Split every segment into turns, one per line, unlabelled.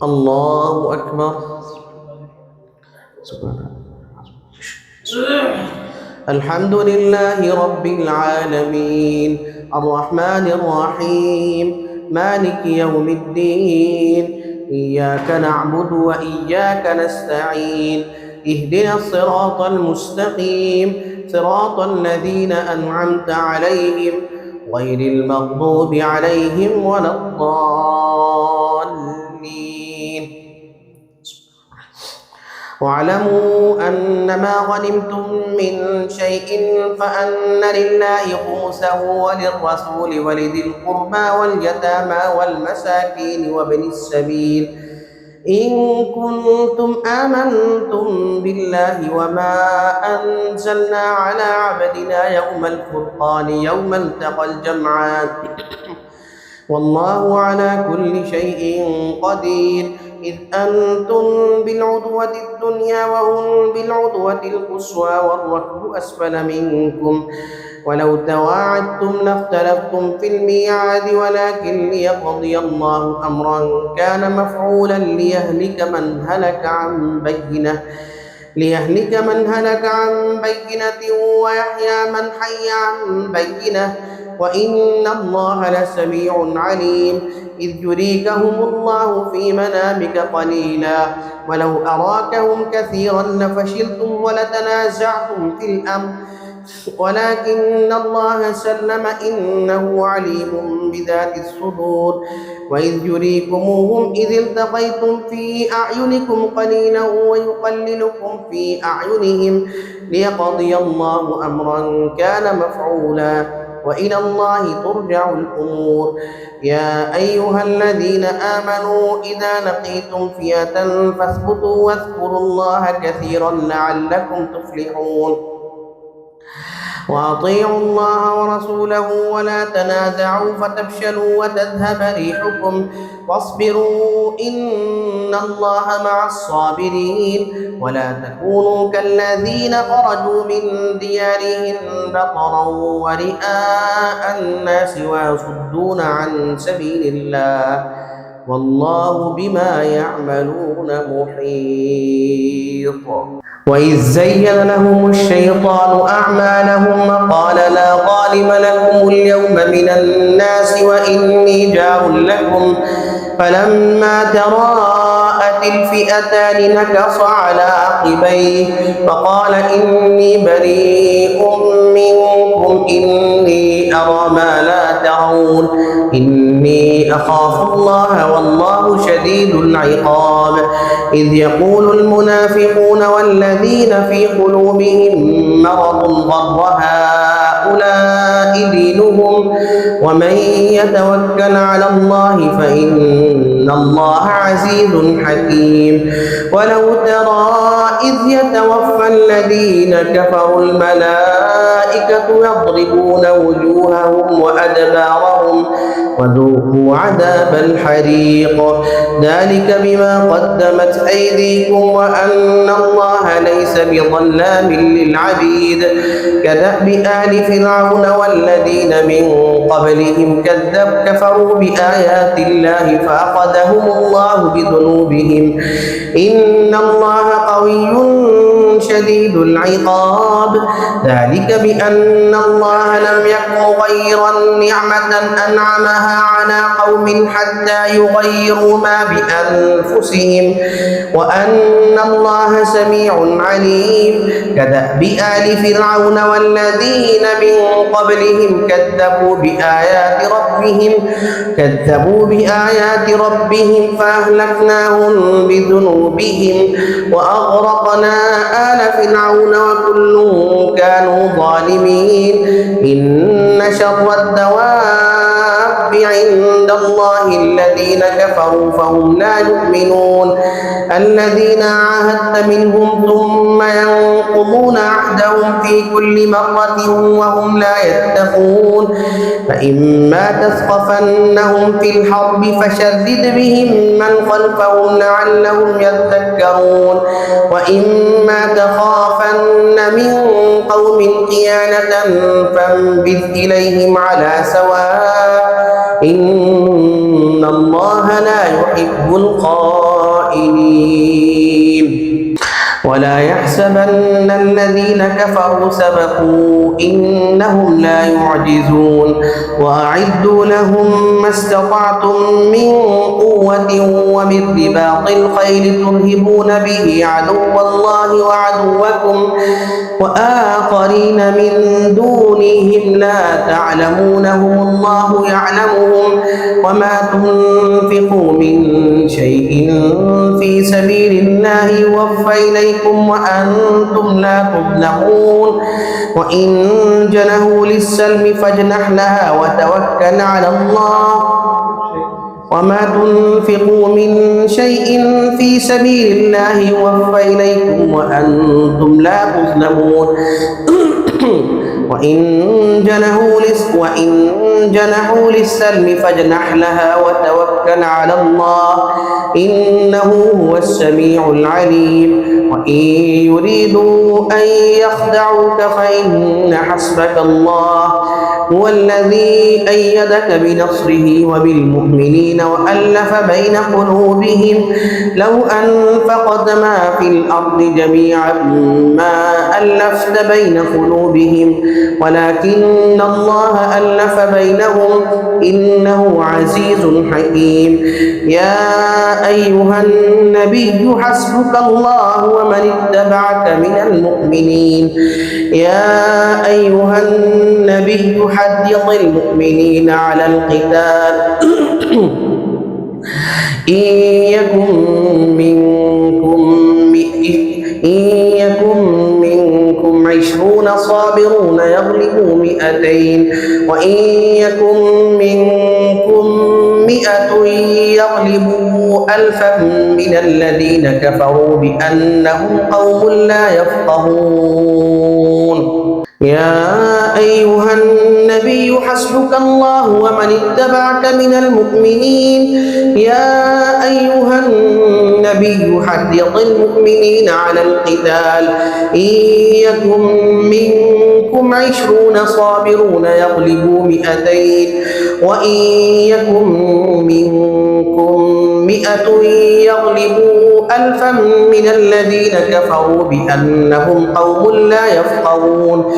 الله أكبر. الحمد لله رب العالمين الرحمن الرحيم مالك يوم الدين إياك نعبد وإياك نستعين اهدنا الصراط المستقيم صراط الذين أنعمت عليهم غير المغضوب عليهم ولا الضالين. واعلموا أن ما غنمتم من شيء فأن لله خمسه وللرسول ولذي القربى واليتامى والمساكين وابن السبيل إن كنتم آمنتم بالله وما أنزلنا على عبدنا يوم الفرقان يوم التقى الجمعان والله على كل شيء قدير إذ أنتم بالعدوة الدنيا وهم بالعدوة القصوى والركب أسفل منكم ولو تواعدتم لاختلفتم في الميعاد ولكن ليقضي الله أمرا كان مفعولا ليهلك من هلك عن بينة ويحيى من حي عن بينة وإن الله لسميع عليم إذ يريكهم الله في منامك قليلا ولو أراكهم كثيرا لفشلتم ولتنازعتم في الأمر ولكن الله سلم إنه عليم بذات الصدور وإذ يريكموهم إذ التقيتم في أعينكم قليلا ويقللكم في أعينهم ليقضي الله أمرا كان مفعولا وإلى الله ترجع الأمور. يا أيها الذين آمنوا إذا لقيتم فئة فاثبتوا واذكروا الله كثيرا لعلكم تفلحون وأطيعوا الله ورسوله ولا تنازعوا فتفشلوا وتذهب ريحكم واصبروا إن الله مع الصابرين ولا تكونوا كالذين خرجوا من ديارهم بطرا ورئاء الناس ويصدون عن سبيل الله والله بما يعملون محيط. وإذ زين لهم الشيطان أعمالهم قال لا غالب لكم اليوم من الناس وإني جار لكم فلما تراءت الفئتان نكص على عقبيه فقال إني بريء منكم إني أرى ما لا ترون إني أخاف الله والله شديد العقاب. إذ يقول المنافقون والذين في قلوبهم مرض غر هؤلاء دينهم ومن يتوكل على الله فإن الله عزيز حكيم. ولو ترى إذ يتوفى الذين كفروا الملائكة يضربون وجوههم وأدبارهم وذوقوا عذاب الحريق ذلك بما قدمت أيديكم وأن الله ليس بظلام للعبيد. كدأب آل فرعون والذين من قبلهم كفروا بآيات الله فأخذهم الله بذنوبهم إن الله قوي شديد العقاب. ذلك بأن الله لم يكن غيرا نعمة أنعمها على قوم حتى يغيروا ما بأنفسهم وأن الله سميع عليم. كدأب آل فرعون والذين من قبلهم كذبوا بآيات ربهم فأهلكناهم بذنوبهم وأغرقنا آل فرعون وكل كانوا ظالمين. إن شر الدواب عند الله الذين كفروا فهم لا يؤمنون الذين عاهدت منهم ثم ينقضون عهدهم في كل مرة وهم لا يتقون. فإما تثقفنهم في الحرب فشدد بهم من خلفهم لعلهم يذكرون وإما تخافن من قوم خيانة فانبذ إليهم على سواء إن الله لا يحب الخائنين. القائلين ولا يحسبن الذين كفروا سبقوا إنهم لا يعجزون وأعدوا لهم ما استطعتم من قوة ومن رباط الخيل ترهبون به عدو الله وعدوكم وآخرين من دونهم لا تعلمونهم الله يعلمهم وما تنفقوا من شيء في سبيل الله يوفى إليكم وأنتم لا تظلمون وإن جنحوا للسلم فاجنح لها وتوكل على الله وما تنفقوا من شيء في سبيل الله يوفى إليكم وأنتم لا تظلمون وإن جنحوا للسلم فاجنح لها وتوكل على الله إنه هو السميع العليم وإن يريدوا أن يخدعوك فإن حسبك الله هو الذي أيدك بنصره وبالمؤمنين وألف بين قلوبهم لو أنفقت ما في الأرض جميعا ما ألفت بين قلوبهم ولكن الله ألف بينهم إنه عزيز حكيم يا أيها النبي حسبك الله ومن اتبعك من المؤمنين يا أيها النبي حرض المؤمنين على القتال إن يكن منكم 20 صابرون يغلبوا 200 وإن يكن منكم 100 يغلبوا 1000 من الذين كفروا بأنهم قوم لا يفقهون يا أيها النبي حسبك الله ومن اتبعك من المؤمنين يا أيها النبي حرض المؤمنين على القتال إن يكن منكم 20 صابرون يغلبوا 200 وإن يكن منكم 100 يغلبوا 1000 من الذين كفروا بأنهم قوم لا يفقهون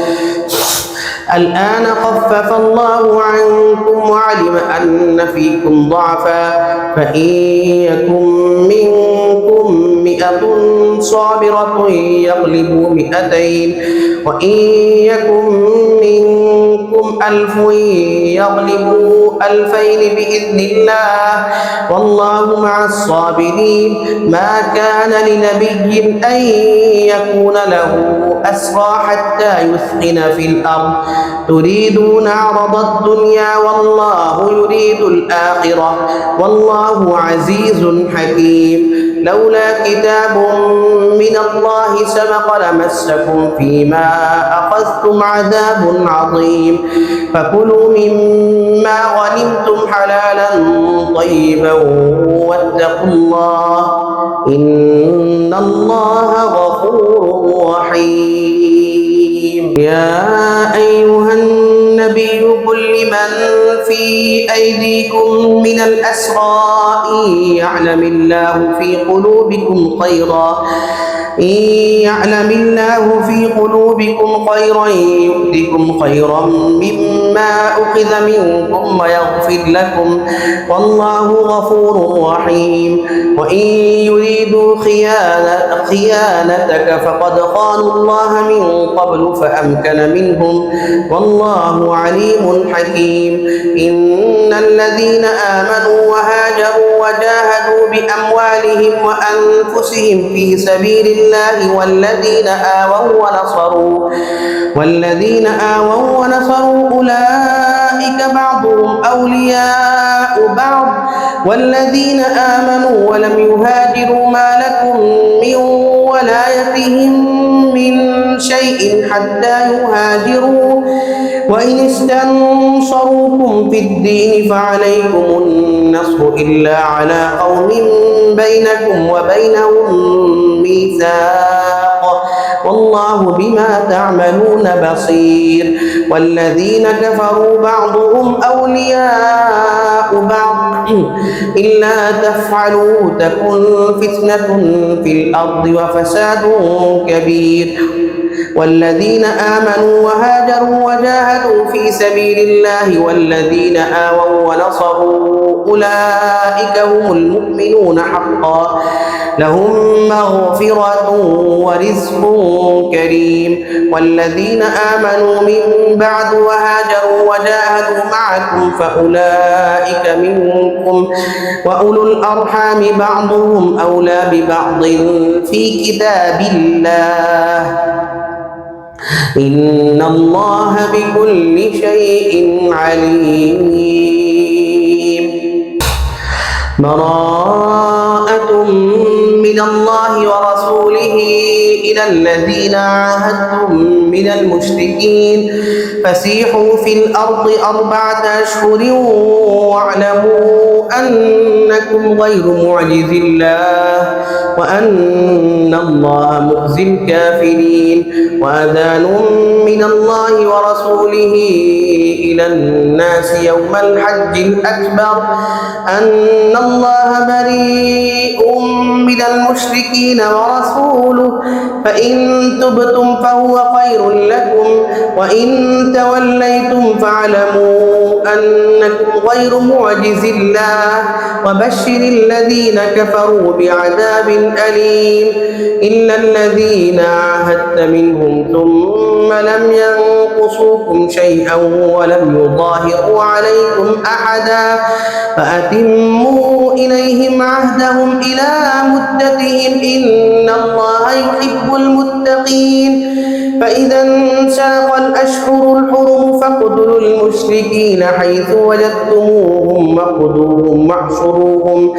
الآن خفف الله عنكم وعلم أن فيكم ضعفا فإن يكن منكم 100 صابرة يغلبوا 200 وإن يكن منكم 1000 يغلبوا 2000 بإذن الله والله مع الصابرين ما كان لنبي أن يكون له أسرى حتى يثخن في الأرض تريدون عرض الدنيا والله يريد الآخرة والله عزيز حكيم لولا كتاب من الله سبق لمسكم فيما أخذتم عذاب عظيم فكلوا مما غنمتم حلالا طيبا واتقوا الله إن الله غفور رحيم يا أيها النبي قل لمن في أيديكم من الأسرى إن يعلم الله في قلوبكم خيرا يؤتكم خيرا مما أخذ منكم ويغفر لكم والله غفور رحيم وإن يريدوا خيانتك فقد خانوا الله من قبل فأمكن منهم والله عليم حكيم إن الذين آمنوا وهاجروا وجاهدوا بأموالهم وأنفسهم في سبيل الله والذين آووا ونصروا أولئك بعضهم أولياء بعض والذين آمنوا ولم يهاجروا ما لكم من ولايتهم من شيء حتى يهاجروا وإن استنصروكم في الدين فعليكم النصر إلا على قوم بينكم وبينهم ميثاق والله بما تعملون بصير والذين كفروا بعضهم أولياء بعض إلا تفعلوا تكن فتنة في الأرض وفساد كبير. والذين آمنوا وهاجروا وجاهدوا في سبيل الله والذين آووا ونصروا أولئك هم المؤمنون حقا لهم مغفرة ورزق كريم. والذين آمنوا من بعد وهاجروا وجاهدوا معكم فأولئك منكم وأولو الأرحام بعضهم أولى ببعض في كتاب الله إن الله بكل شيء عليم. براءة من الله ورسوله إلى الذين عاهدتم من المشركين فسيحوا في الأرض 4 أشهر واعلموا أنكم غير معجز الله وأن الله مخزي الكافرين. وأذان من الله ورسوله إلى الناس يوم الحج الأكبر أن الله بريء من المشركين ورسوله فإن تبتم فهو خير لكم وإن توليتم فاعلموا أنكم غير معجز الله وبشر الذين كفروا بعذاب أليم. إلا الذين عاهدت منهم ثم لم ينقصوكم شيئا ولم يظاهروا عليكم أحدا فأتموا إليهم عهدهم إلى مدتهم إن الله يحب المتقين. فإذا انساق الأشهر الحرم فاقتلوا المشركين حيث وجدتموهم وخذوهم واحصروهم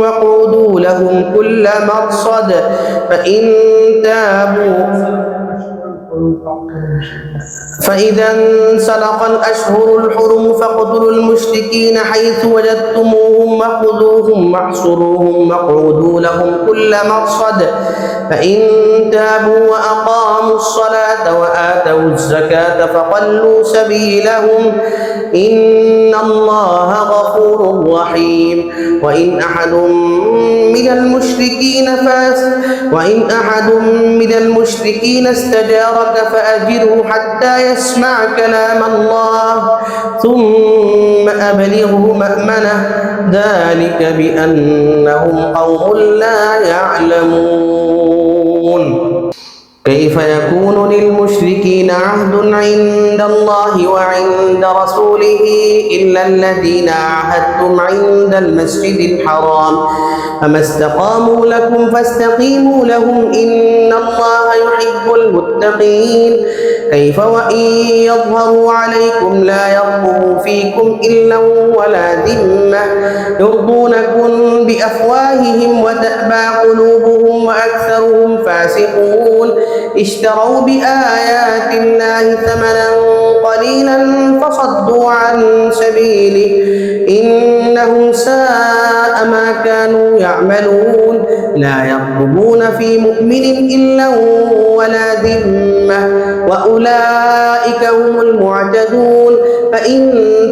واقعدوا لهم كل مرصد فإذا انسلخ الأشهر الحرم فاقتلوا المشركين حيث وجدتموهم وخذوهم واحصروهم واقعدوا لهم كل مرصد فإن تابوا وأقاموا الصلاة وآتوا الزكاة فخلوا سبيلهم إن الله غفور رحيم. وإن أحد من المشركين استجارك فأجره حتى يسمع كلام الله ثم أبلغه مأمنه ذلك بأنهم قوم لا يعلمون. كيف يكون للمشركين عهد عند الله وعند رسوله إلا الذين عاهدتم عند المسجد الحرام فما استقاموا لكم فاستقيموا لهم إن الله يحب المتقين. كيف وإن يظهروا عليكم لا يرقبوا فيكم إلا ولا ذمة يرضونكم بأفواههم وتأبى قلوبهم وأكثرهم فاسقون. اشتروا بآيات الله ثمنا قليلا فصدوا عن سبيله إنهم ساء ما كانوا يعملون. لا يرقبون في مؤمن إلا ولا ذمة وأولئك هم المعتدون. فإن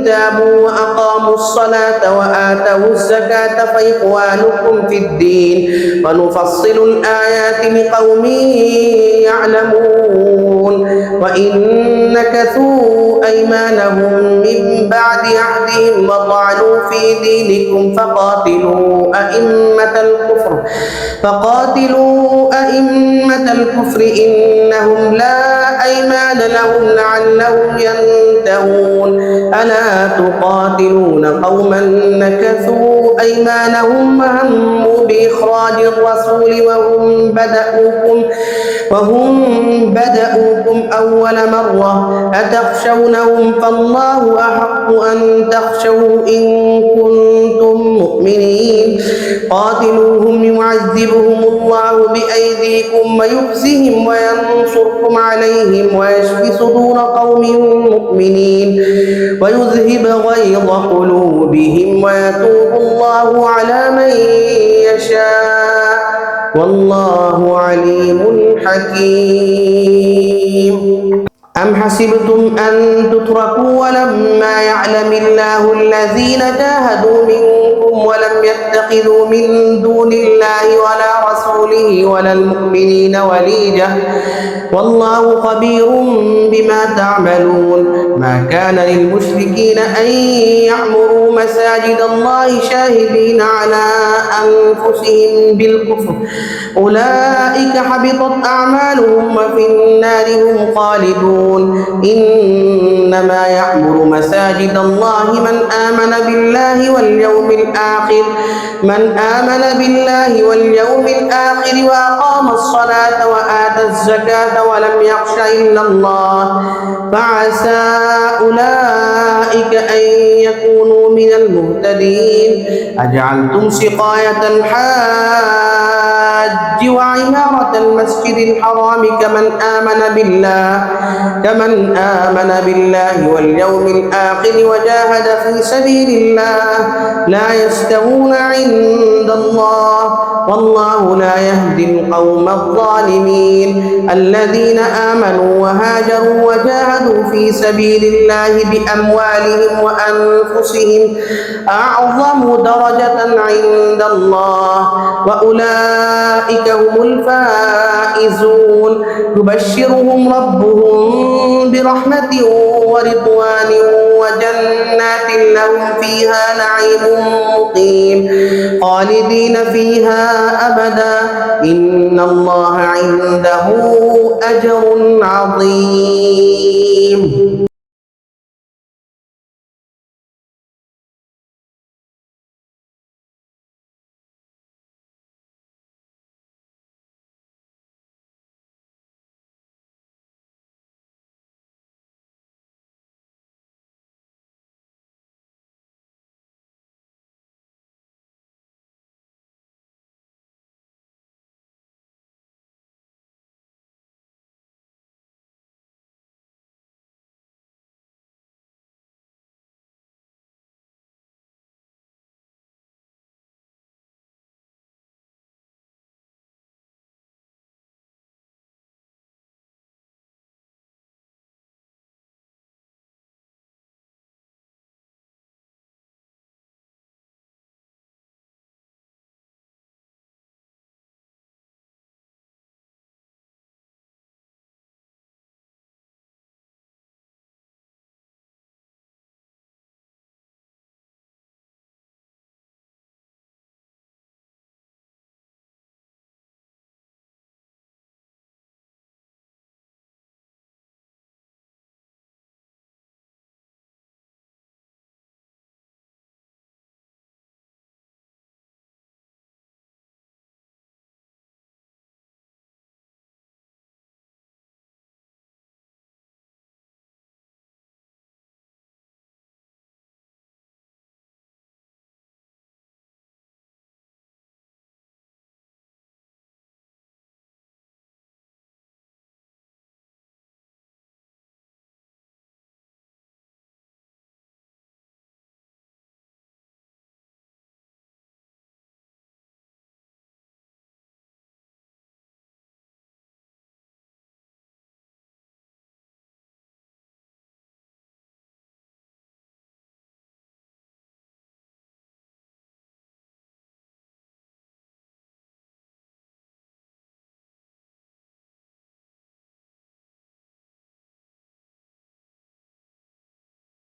تابوا وأقاموا الصلاة وآتوا الزكاة فإخوانكم في الدين ونفصل الآيات لقوم يعلمون. وإن نكثوا أيمانهم من بعد عهدهم وطعنوا في دينكم فقاتلوا أئمة الكفر إنهم لا أيمان لهم لعلهم ينتهون. ألا تقاتلون قوما نكثوا أيمانهم وهموا بإخراج الرسول وهم بدأوكم أول مرة أتخشونهم فالله أحق أن تخشوا إن كنتم مؤمنين. قاتلوهم يعذبهم الله بأيديكم ويخزهم وينصركم عليهم ويشفي صدور قوم مؤمنين ويذهب غيظ قلوبهم ويتوب الله على من يشاء والله عليم حكيم. أم حسبتم أن تتركوا ولما يعلم الله الذين جاهدوا منكم ولم يتخذوا من دون الله ولا رسوله ولا المؤمنين وليجة والله خبير بما تعملون. ما كان للمشركين أن يعمروا مساجد الله شاهدين على أنفسهم بالكفر أولئك حبطت أعمالهم وفي النار هم خالدون. إنما يعمر مساجد الله من آمن بالله واليوم الآخر وأقام الصلاة وآتى الزكاة ولم يخش إلا الله فعسى أولئك أن يكونوا من المهتدين. أجعلتم سقاية الحاج وعمارة المسجد الحرام كمن آمن بالله واليوم الآخر وجاهد في سبيل الله لا يستوون عند الله والله لا يهدي القوم الظالمين. الذين آمنوا وهاجروا وجاهدوا في سبيل الله بأموالهم وأنفسهم أعظم درجة عند الله وأولئك هم الفائزون. يبشرهم ربهم برحمة ورضوان وجنات لهم فيها نعيم مقيم خالدين فيها أبدا إن الله عنده أجر عظيم.